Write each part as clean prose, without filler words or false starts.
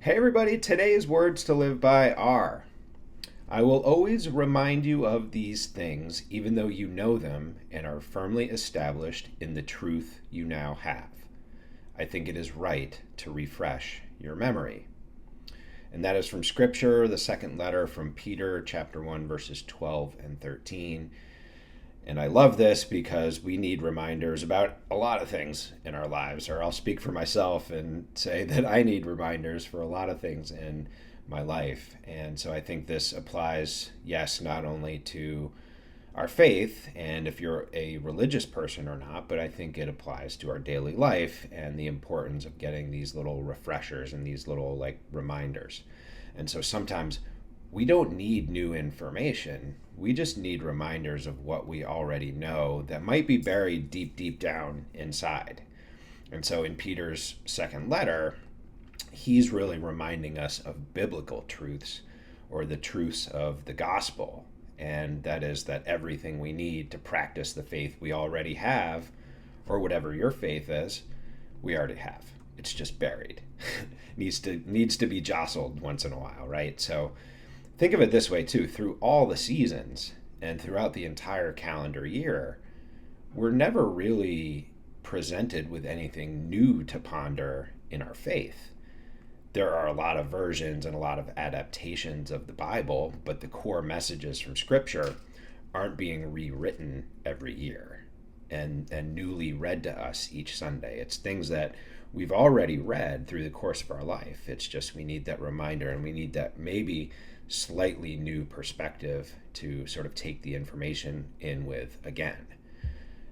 Hey everybody, today's words to live by are: I will always remind you of these things, even though you know them and are firmly established in the truth you now have. I think it is right to refresh your memory. And that is from Scripture, the second letter from Peter, chapter 1, verses 12 and 13. And I love this because we need reminders about a lot of things in our lives, or I'll speak for myself and say that I need reminders for a lot of things in my life. And so I think this applies, yes, not only to our faith and if you're a religious person or not, but I think it applies to our daily life and the importance of getting these little refreshers and these little reminders. And so sometimes we don't need new information. We just need reminders of what we already know that might be buried deep, deep down inside. And so in Peter's second letter, he's really reminding us of biblical truths, or the truths of the gospel. And that is that everything we need to practice the faith we already have, or whatever your faith is, we already have. It's just buried. needs to be jostled once in a while, right? So think of it this way too: through all the seasons and throughout the entire calendar year, we're never really presented with anything new to ponder in our faith. There are a lot of versions and a lot of adaptations of the Bible, but the core messages from Scripture aren't being rewritten every year and newly read to us each Sunday. It's things that we've already read through the course of our life. It's just we need that reminder, and we need that maybe slightly new perspective to sort of take the information in with again.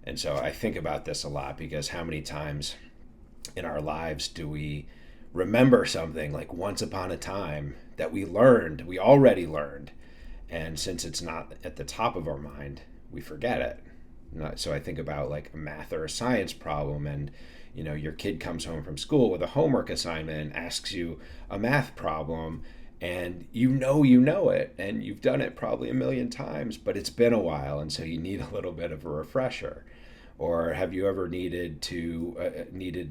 And so I think about this a lot, because how many times in our lives do we remember something like once upon a time that we already learned, and since it's not at the top of our mind, we forget it. So I think about like a math or a science problem, and your kid comes home from school with a homework assignment and asks you a math problem, and you know it, and you've done it probably a million times, but it's been a while, and so you need a little bit of a refresher. Or have you ever needed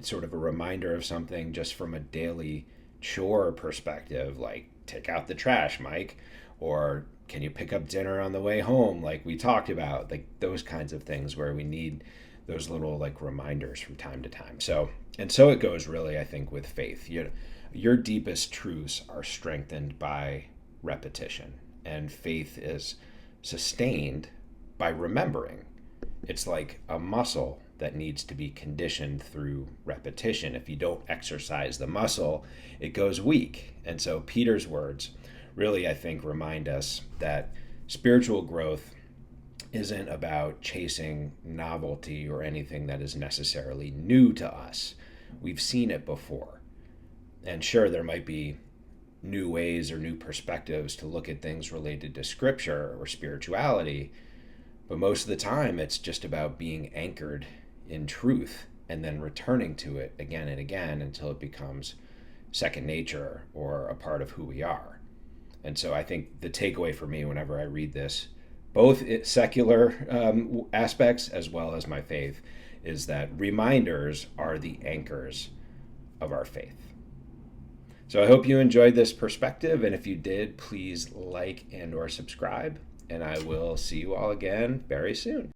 sort of a reminder of something just from a daily chore perspective, like take out the trash, Mike, or can you pick up dinner on the way home, like we talked about, like those kinds of things where we need those little reminders from time to time. So it goes really, I think, with faith. Your deepest truths are strengthened by repetition, and faith is sustained by remembering. It's like a muscle that needs to be conditioned through repetition. If you don't exercise the muscle, it goes weak. And so Peter's words really, I think, remind us that spiritual growth isn't about chasing novelty or anything that is necessarily new to us. We've seen it before. And sure, there might be new ways or new perspectives to look at things related to Scripture or spirituality, but most of the time it's just about being anchored in truth and then returning to it again and again until it becomes second nature or a part of who we are. And so I think the takeaway for me whenever I read this, both secular aspects as well as my faith, is that reminders are the anchors of our faith. So I hope you enjoyed this perspective, and if you did, please like and or subscribe, and I will see you all again very soon.